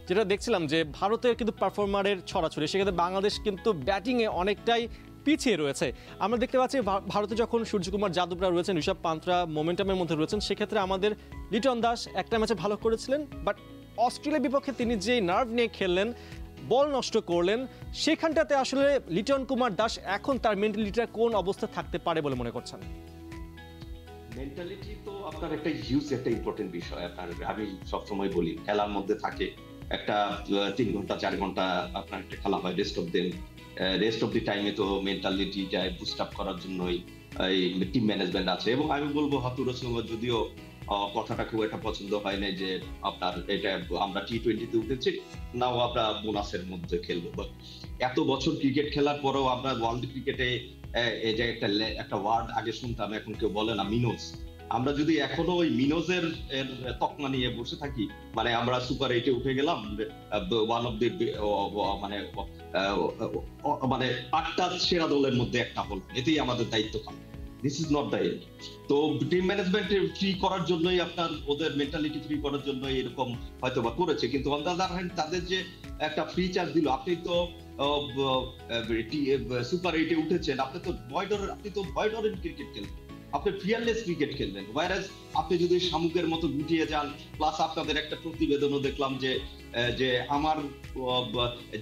যেটা দেখছিলাম যে ভারতের কিন্তু পারফর্মারের ছড়াছড়ি, সেক্ষেত্রে বাংলাদেশ কিন্তু ব্যাটিংয়ে অনেকটাই পিছিয়ে রয়েছে। আমরা দেখতে পাচ্ছি ভারতে যখন সূর্যকুমার যাদবরা রয়েছেন, ঋষভ পান্তরা মোমেন্টামের মধ্যে রয়েছেন, সেক্ষেত্রে আমাদের লিটন দাস একটা ম্যাচে ভালো করেছিলেন, বাট অস্ট্রেলিয়ার বিপক্ষে তিনি যে নার্ভ নিয়ে খেললেন, বল নষ্ট করলেন, সেখানটাতে আসলে লিটন কুমার দাস এখন তার মেন্টালিটিটা কোন অবস্থা থাকতে পারে বলে মনে করছেন? মেন্টালিটি তো আপনার একটা হিউজ একটা ইম্পর্টেন্ট বিষয়। আপনার আমি সবসময় বলি খেলার মধ্যে থাকে একটা 3 ঘন্টা 4 ঘন্টা আপনার একটা খেলা হয়, রেস্ট অফ দি টাইমে তো মেন্টালিটি বুস্ট আপ করার জন্যই এই টিম ম্যানেজমেন্ট আছে। এবং আমি বলবো হাতুর রসুল যদিও কথাটা খুব একটা পছন্দ হয় না যে আপনার এটা আমরা T20 উঠেছি, নাও আমরা বোনাসের মধ্যে খেলবো। এত বছর ক্রিকেট খেলার পরেও আমরা ওয়ার্ল্ড ক্রিকেটে এই যে একটা ওয়ার্ড আগে শুনতাম, এখন কেউ বলে না, মিনোজ। আমরা যদি এখনো ওই মিনোজের তকমা নিয়ে বসে থাকি, মানে আমরা সুপার 8-এ উঠে গেলাম, ওয়ান অফ দি মানে মানে 8টা সেরা দলের মধ্যে একটা হল, এতেই আমাদের দায়িত্ব কাল। This is not the end. তো টিম ম্যানেজমেন্ট ফ্রি করার জন্যই আপনার ওদের মেন্টালিটি ফ্রি করার জন্য এরকম হয়তো বা করেছে, কিন্তু অন দ্য আদার হ্যান্ড তাদের যে একটা ফ্রি চার্জ দিল, আপনি তো সুপার 8-এ উঠেছেন, আপনি তো ভয় ডরের ক্রিকেট খেলবেন, আপনি ফিয়ারলেস ক্রিকেট খেলবেন। ওয়ারাজ আপনি যদি শামুকের মতো গুটিয়ে যান, প্লাস আপনাদের একটা প্রতিবেদনও দেখলাম যে আমার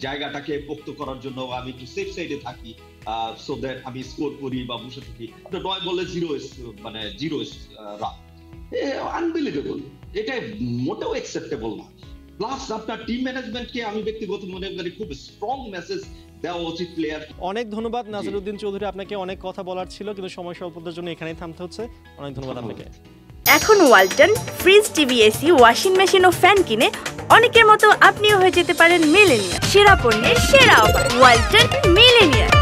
জায়গাটাকে পোক্ত করার জন্য আমি একটু সেফ সাইডে থাকি, সো দ্যাট আমি স্কোর করি বা বসে থাকি। আপনার 9 বলে 0 রান, আনবিলিভেবল। এটা মোটেও অ্যাকসেপ্টেবল না। প্লাস আপনার টিম ম্যানেজমেন্টকে আমি ব্যক্তিগত মনে করি খুব স্ট্রং মেসেজ দেওয়া উচিত প্লেয়ার। অনেক ধন্যবাদ নাজিরউদ্দিন চৌধুরী, আপনাকে অনেক কথা বলার ছিল কিন্তু সময় স্বল্পতার জন্য এখানেই থামতে হচ্ছে। অনেক ধন্যবাদ আপনাকে। এখন Walton fridge, TV, AC, washing machine ও ফ্যান কিনে অনেকের মতো আপনিও হয়ে যেতে পারেন মিলেনিয়ার। সেরা পণ্যের সেরা অফার, ওয়ালটন মিলেনিয়ার।